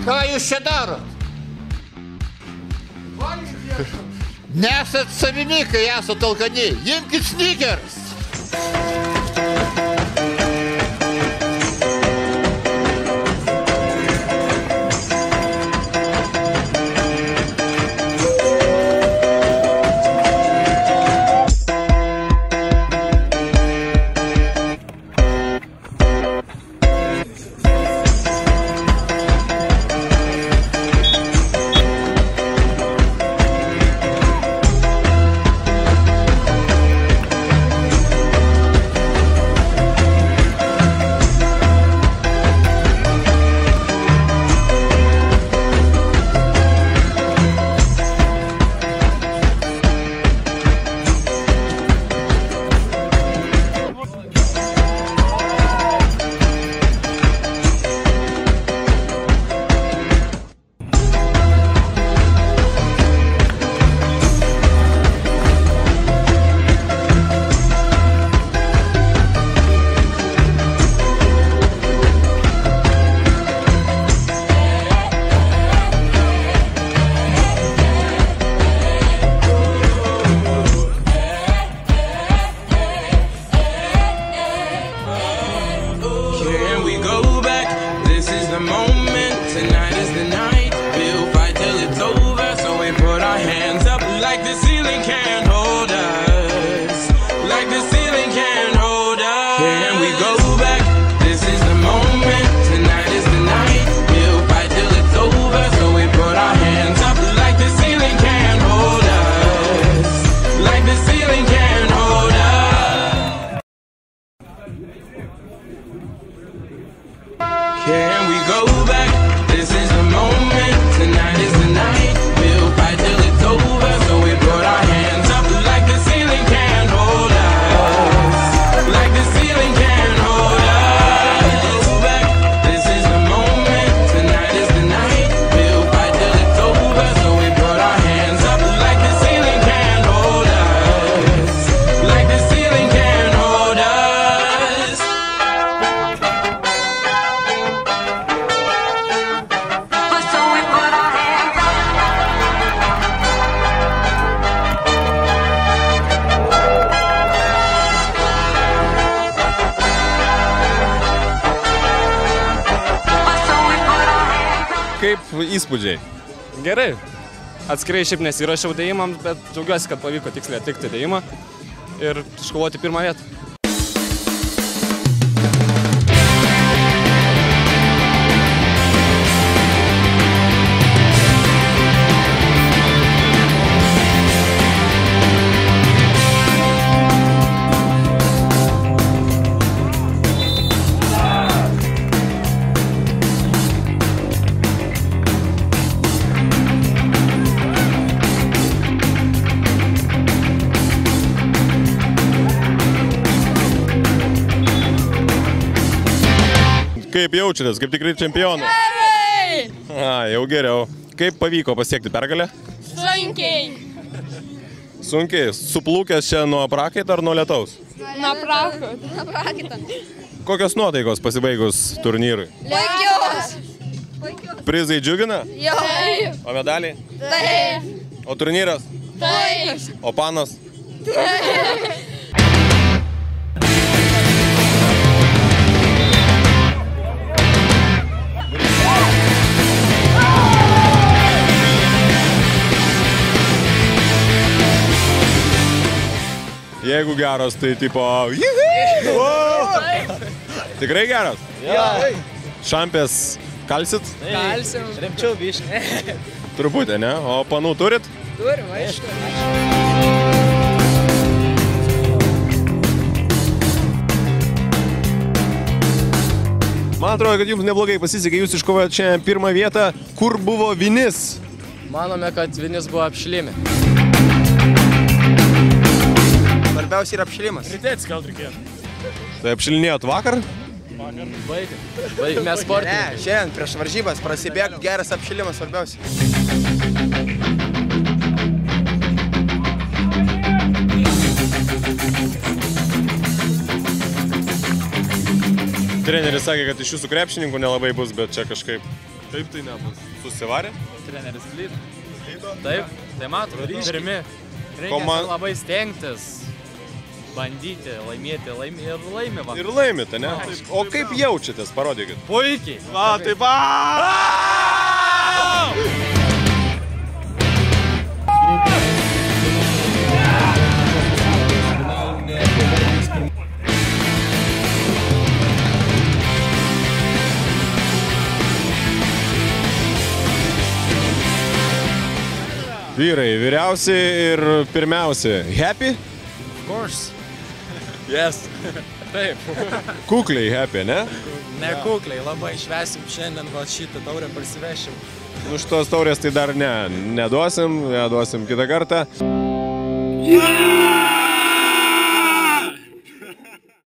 Ką jūs čia darot? Nesat savininkai, esat alkani. Imkit Snickers. Can we go back? This is the moment. Tonight is the night. We'll fight till it's over. So we put our hands up like the ceiling can't hold us. Like the ceiling can't hold us. Go back. This is the moment. Tonight is the night. We'll fight till it's over. So we put our hands up like the ceiling can't hold us. Like the ceiling can't hold us. Kaip įspūdžiai? Gerai. Atskirai šiaip nesirašiau dėjimams, bet džiaugiuosi, kad pavyko tiksliai atlikti dėjimą ir iškovoti pirmą vietą. Kaip jaučiatės, kaip tikrai čempionai? Gerai! Jau geriau. Kaip pavyko pasiekti pergalę? Sunkiai. Sunkiai. Suplūkęs čia nuo prakaito ar nuo lietaus? Nuo prakaito. Nuo prakaito. Kokios nuotaikos pasibaigus turnyrui? Puikios. Prizai džiugina? Jo. O medaliai? Taip. O turnyras? Taip. O panos? Taip. Jeigu geras, tai tipo... Tikrai geras? Jo. Šampės kalsit? Kalsim. Rimčiau biškai. Truputį, ne? O panų turit? Turim, aišku. Man atrodo, kad jums neblogai pasisekė, jūs iškovojot čia pirmą vietą. Kur buvo Vinis? Manome, kad Vinis buvo apšilimi. Svarbiausia yra apšilimas. Ryte atsikelt reikėjo. Tai apšilinėjot vakar? Vakar. Baigė. Mes sportininkai. Ne, šiandien prieš varžybas prasibėgt, geras apšilimas svarbiausia. Treneris sakė, kad iš jūsų krepšininkų nelabai bus, bet čia kažkaip Kaip tai nebus? Susivarė? Treneris klydo. Taip, tai matom, pirmi. Reikia labai stengtis, bandyti, laimėti ir laimi va. Ir laimite, ne? O kaip jaučiatės, parodykit. Puikiai. Va, taip va! Vyrai, vyriausi ir pirmiausi. Happy? Of course. Yes. Taip. Kukliai happy, ne? Ne kukliai, labai švesim šiandien, va šitą taurę parsivešim. Nu šitos taurės tai dar neduosim kitą kartą. Yeah!